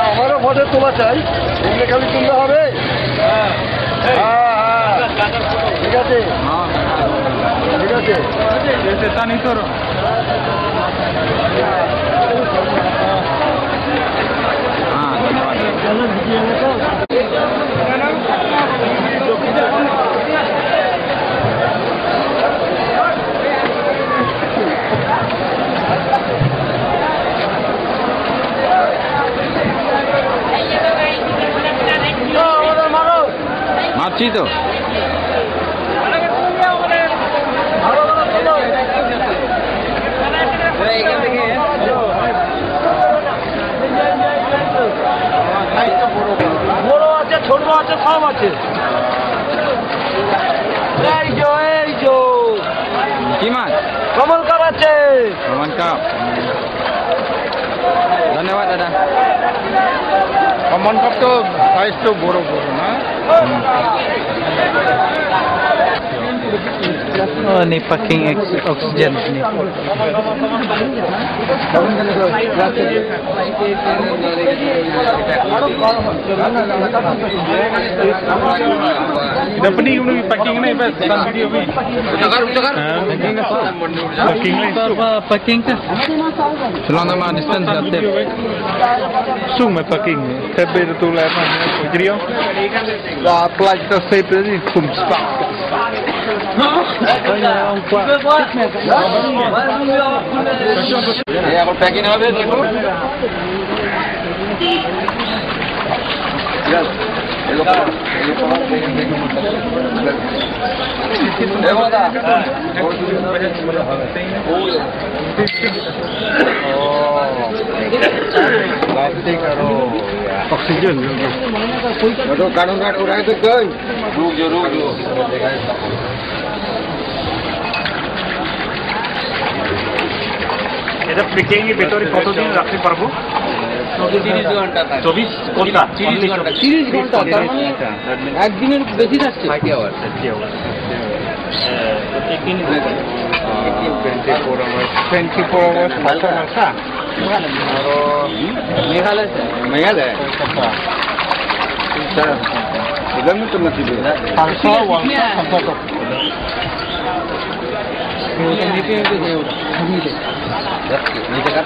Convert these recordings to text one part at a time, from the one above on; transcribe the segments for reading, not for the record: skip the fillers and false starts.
আমারও ফটো তোলা চাই, এমনি খালি তুলতে হবে। ঠিক আছে ঠিক আছে, তা নিতে পারো। মারছি তো বড় আছে, ছোট আছে, সব আছে। এই কি মাছ? কমল কাপ আছে। কমন কাপ, ধন্যবাদ দাদা। কমন কাপ তো সাইজ তো বড় বড় না? Ni packing oxygen ni. Dapat ni packing ni best dalam video ni. Packing ni. Packing tu. Selama mana distance jatte? Sung mai packing ni. Tapi tu lah mana? Jadi yo. Lah pelaj tu save ni kum spak. এখন packing হবে দেখুন। Oksigen. Aduh, kanun orang itu kan. Ruk jo. এটা packing এর ভিতরে কতদিন রাখতে পারবো? 30 ঘন্টা থাকে। 24 ঘন্টা, 30 ঘন্টা। 30 ঘন্টা তার মানে একদিনের বেশি থাকছে। 30 hours. Packing 24 hours. 24 hours ভাষা ভাষা। আর মেঘালয় আচ্ছা। इधर में तो मछली है। 500 100 नीचे नीचे कर।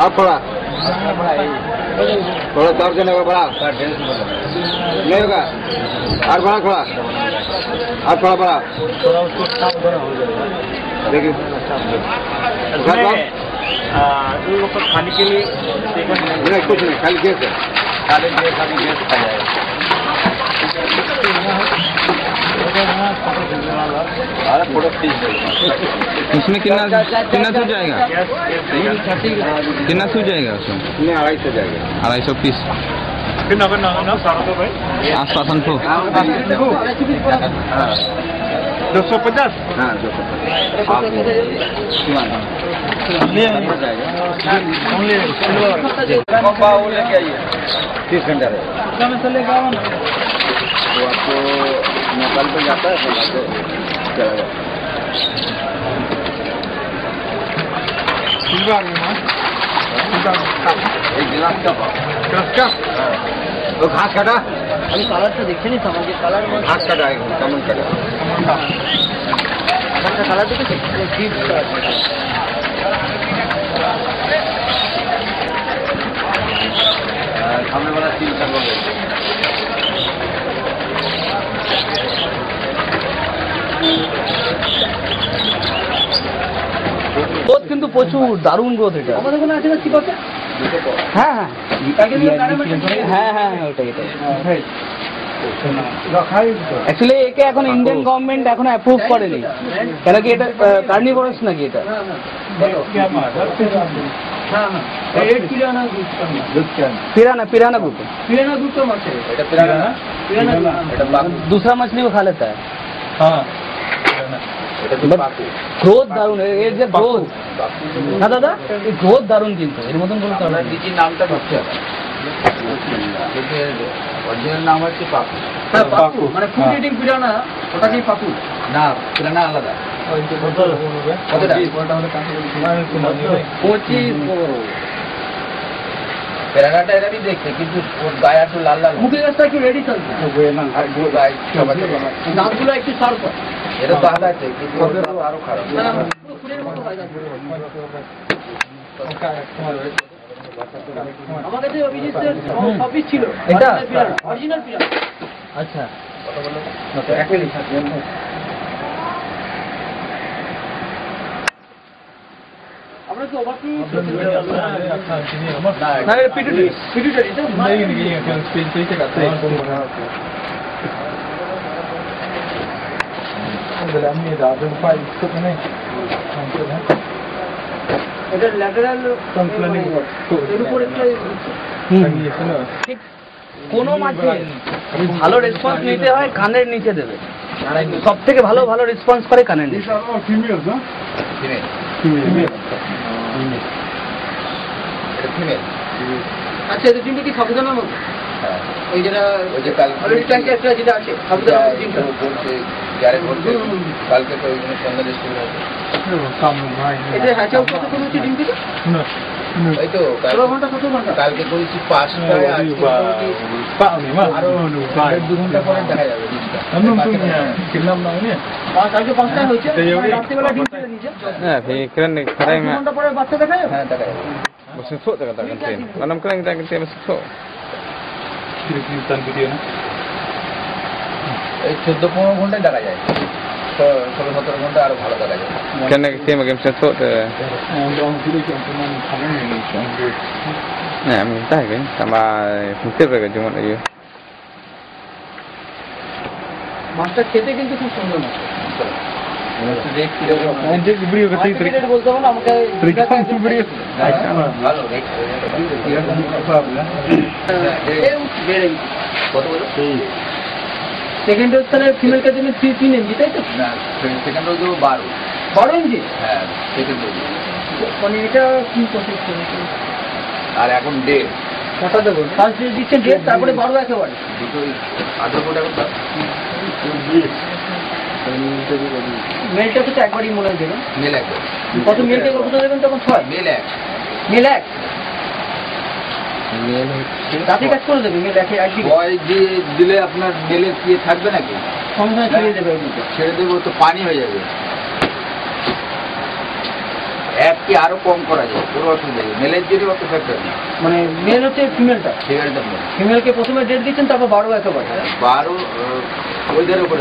अब थोड़ा दर्द करने का बड़ा नहीं होगा। और बड़ा थोड़ा, और थोड़ा बड़ा देखिए। उन लोग को खाने के लिए नहीं, कुछ नहीं, खाली गैस है। खाने के लिए खाली गैस खाया है। इसमें कितना सूझ जाएगा? कितना सूझ जाएगा उसमें? 250 जाएगा। 250 पीस। कितना सारा तो भाई? आसपासन को 250। हाँ 250 लेके आइए। 30 घंटा रहेगा। वो आपको नेपाल पे जाता है तो चलेगा। एक गिलास का वो घास काटा। अभी कलर तो देखे नहीं समझे। कलर घास काटा है, कमन काटा। कलर देखे सामने वाला 3 कर लो। গ্রোথ কিন্তু প্রচুর দারুণ গ্রোথ এটা। আমাদের কোনো আছে না কি বলছে? হ্যাঁ ওটাই অ্যাকচুয়ালি একে এখন ইন্ডিয়ান গভর্নমেন্ট এখন অ্যাপ্রুভ করেনি, কেন কি এটা কার্নিভোরাস নাকি এটা? पिराना ग्रुप तो दूसरा मछली को खा लेता है। গ্রোথ দারুণ, এর যে গ্রোথ না দাদা, এই গ্রোথ দারুণ কিন্তু এর মতন কোনো নামটা অরিজিনাল নাম হচ্ছে পাপু। হ্যাঁ পাপু, মানে ফুড ইটিং পিরানা, ওটাকেই পাপু। না, পিরানা আলাদা। কতটা? 25 পিরানাটা এরকমই দেখতে, কিন্তু ওর গায়ে একটু লাল লাল। মুখের কাছটা একটু রেডি চলছে, আর পুরো গায়ে সবাই দাঁতগুলো একটু শার্প। এটা তো আলাদা আছে, কিন্তু ওটা তো আরো খারাপ। ফুলের মতো গায়ে দাঁত। আমার কাছে অভিজিতের সবই ছিল। এটা অরিজিনাল পিরানা। আচ্ছা, এক মিনিট। আমরা কি ওভারফ্লো না এটা পিটুটি পিটুটারি তো नहीं नहीं ये फिल्म स्पीच पे ही करते हैं हमने दादन फाइल तो नहीं এটা ল্যাটারাল कंप्लेनिंग এর উপর একটা ये सुनो ঠিক কোনো মাঝে ভালো রেসপন্স নিতে হয় কানের নিচে দেবে। সব থেকে ভালো ভালো রেসপন্স করে কানের নিচে। these are all females huh female. female এটা ফিমেল। আচ্ছা, এটা ডিমটা কি সাবুদানার মতো? হ্যাঁ, ওই যেটা ওই যে কাল অলরেডি ট্যাঙ্কে একটা যেটা আছে সাবুদানার মতো ডিমটা। বলছে যারে বলছে কালকে তো ওইখানে সন্ধ্যা স্কুল আছে। come भाई এটা হ্যাচ আউট কত করে হচ্ছে ডিম থেকে? no এই তো 16 ঘন্টা 17 ঘন্টা। কালকে করেছি 5টায়, আজকে pak ni mah আরো 2 ঘন্টা পরে দেখা যাবে জিনিসটা। हम punya kenam namanya আজকে 5টায় হয়েছে, মানে রাত্রিবেলা ডিম থেকে দিয়েছে। Nah, pikiran ni 2 kadang ঘন্টা পরে বাচ্চা দেখা যাবে। হ্যাঁ দেখা যাবে। masuk tak kata kantin. Malam kadang kita kantin masuk. kiri-kiri video na এই 14-15 ঘন্টায় দেখা যায়, 16-17 ঘন্টা আরো ভালো দেখা যায়। Kena kita makan masuk tu. orang video yang pernah kami ni Nah, minta kan sama pintar ke cuma aja. মাছটা খেতে কিন্তু খুব সুন্দর মাছ। রেট কিরকম? nanti video মাছটা kata রেট বলতে হবে না আমাকে। video ভালো রেট কিরকম কত বলো? সেকেন্ড হচ্ছে তাহলে ফিমেল কাছে 3 ইঞ্চি, তাই তো? না, সেকেন্ড রোজ 12। 12 ইঞ্চি? হ্যাঁ, সেকেন্ড রোজ। মানে এটা কি প্রসেস করেছে? আর এখন ডেট কটা দেবো? ফার্স্ট ডে দিচ্ছে ডেট, তারপরে 12 একেবারে। দুটোই 18 কোটা করতে। মেলটা তো একবারই মনে হয় দেবেন। মেল এক। কত মেলকে কত দেবেন তখন? 6 মেল এক। মেল এক মেল হচ্ছে রাতে কাজ করে দেবে। মেল একে একদিকে বয় দিয়ে দিলে আপনার মেলের কি থাকবে নাকি? সঙ্গে সঙ্গে ছেড়ে দেবে ওইদিকে। ছেড়ে দেবো তো পানি হয়ে যাবে। এক কি আরো কম করা যায়, কোনো অসুবিধা নেই। মেলের যদি অত ফ্যাক্টর নেই। মানে মেল হচ্ছে ফিমেলটা, সিগারেটটা মেল। ফিমেলকে প্রথমে ডেট দিচ্ছেন, তারপর 12 একেবারে। 12 ওইটার উপরে।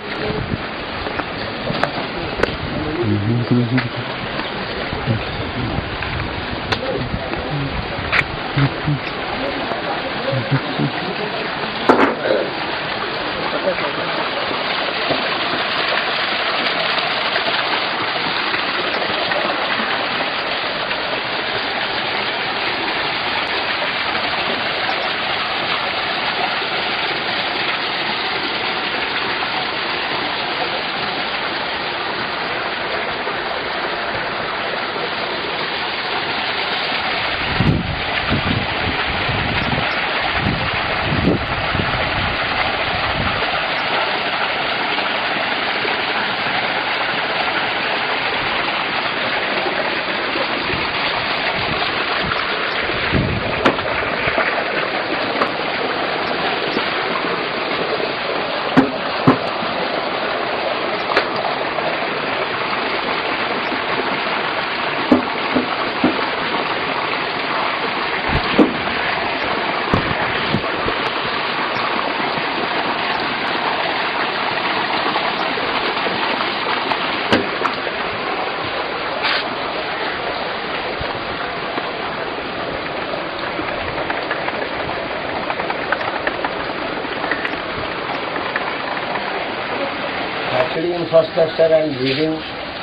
एक्चुअली इंफ्रास्ट्रक्चर एंड ब्रीडिंग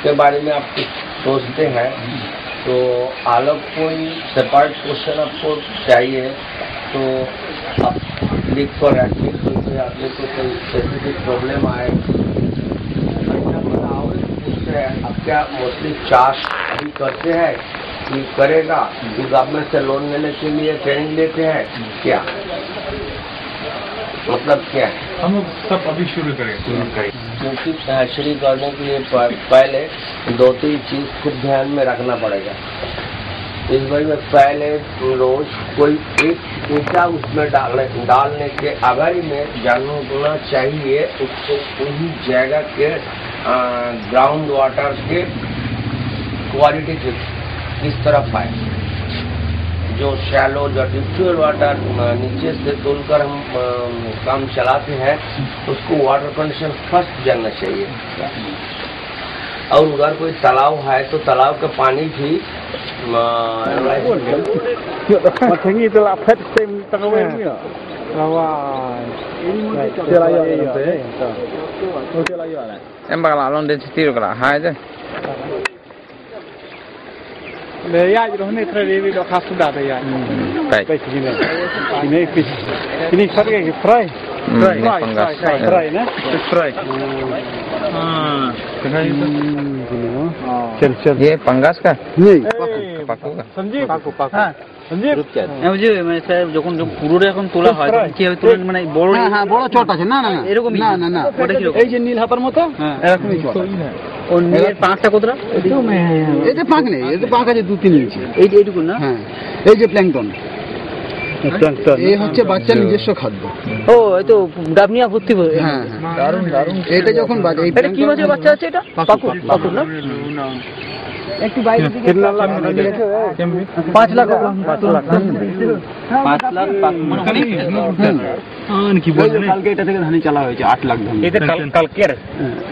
के बारे में आप कुछ सोचते हैं तो अलग कोई सेपरेट क्वेश्चन आपको चाहिए तो आप लिख कर रखिए, क्योंकि आपने को कोई स्पेसिफिक प्रॉब्लम आए उससे आप क्या मोस्टली चार्ज भी करते हैं ये करेगा कि गवर्नमेंट से लोन लेने के लिए ट्रेनिंग लेते हैं क्या, मतलब क्या है? हम लोग सब अभी शुरू करेंगे। क्योंकि हैचरी करने के लिए पहले 2-3 चीज खूब ध्यान में रखना पड़ेगा। इस बार में पहले रोज कोई एक ईंटा उसमें डालने के अगर में जानना चाहिए उसको उन्हीं जगह के ग्राउंड वाटर के क्वालिटी किस तरह पाए। जो शैलो जो आर्टिफिशियल वाटर नीचे से तोड़कर हम काम चलाते हैं उसको वाटर कंडीशन फर्स्ट जानना चाहिए। और अगर कोई तालाब है तो तालाब का पानी भी em bakal alon density rồi cả hai chứ. Để ya rồi này phải đi đó khá sudah đấy ya. Baik. Baik ini fish. Ini sarga ke fry. Fry na? Fry. चल ये पंगास का नहीं पाकू का संजीव हाँ संजीव বুঝি মানে স্যার যখন পুরোটা এখন তোলা হয় তখন কি হবে তোলা মানে বড় হ্যাঁ বড় চট আছে না না না এরকম না না না ওটা কি এই যে নীল হাতার মতো এরকমই চট ও নীলের পাঁচটা কতটা এতে পাক নেই এতে পাক আছে 2-3 ইঞ্চি এইটুকু না হ্যাঁ এই যে প্ল্যাঙ্কটন এই হচ্ছে বাচ্চার নিজস্ব খাদ্য। ও এই তো ডাবনিয়া ভর্তি হ্যাঁ দারুণ দারুণ এটা যখন বাজে এই এটা কি মাছের বাচ্চা আছে এটা পাকুর না একটু বাইরে দিকে 5 লাখ 5 লাখ 5 লাখ মানে কি বলছেন কালকে এটা থেকে ধানি চালা হয়েছে 8 লাখ ধানি এটা কালকের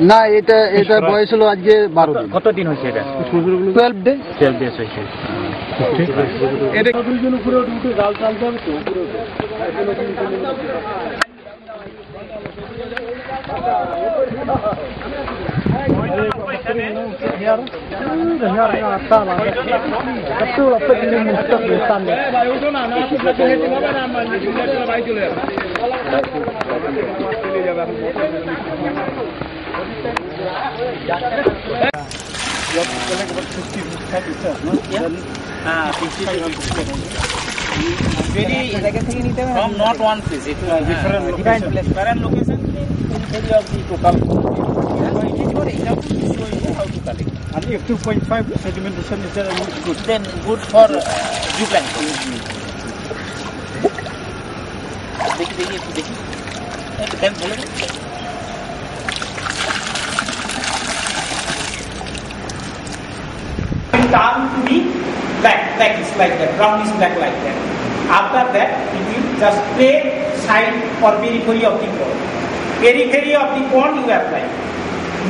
না এটা বয়স হলো আজকে 12 দিন। কত দিন হয়েছে এটা 12 ডে 12 ডেজ হয়েছে ঠিক আছে এটা কতদিন জন্য পুরো উঠে জাল চালতে হবে তো পুরো from not one place it was different place current location area of the total it is for example to show you how to collect and if 2.5 sedimentation is there good then good for zooplankton देखिए एक time बोलो turn to be black is like that, brownish black like that. After that, it will just play side or periphery of the pond. Periphery of the pond you apply.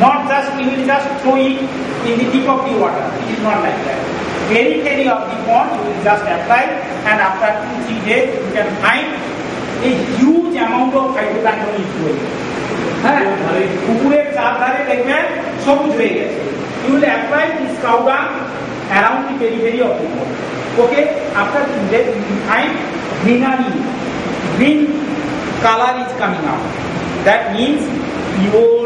Not just, you will just throw it in the tip of the water. It is not like that. Periphery of the pond you will just apply and after 2-3 days you can find a huge amount of phytoplankton is growing. পুকুরের চারধারে দেখবেন সবুজ হয়ে গেছে। You will apply this cow dung around the periphery of the pond. Okay, after that you will find green color is coming out. That means your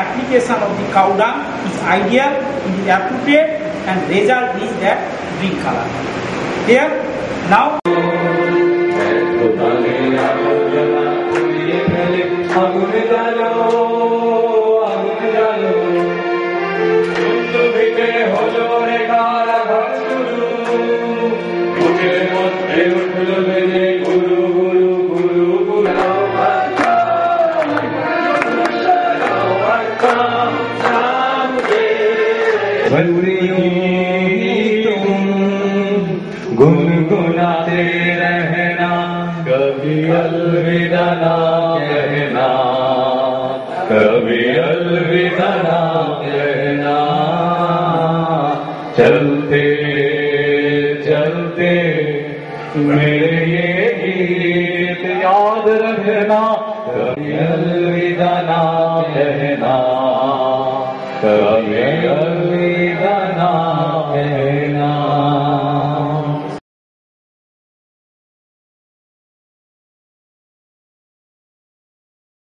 application of the cow dung is ideal, it is appropriate, and result is that green color. Here now. गुनगुनाते रहना कभी अलविदा ना कहना कभी अलविदा ना कहना चलते चलते मेरे ये गीत याद रखना कभी अलविदा ना कहना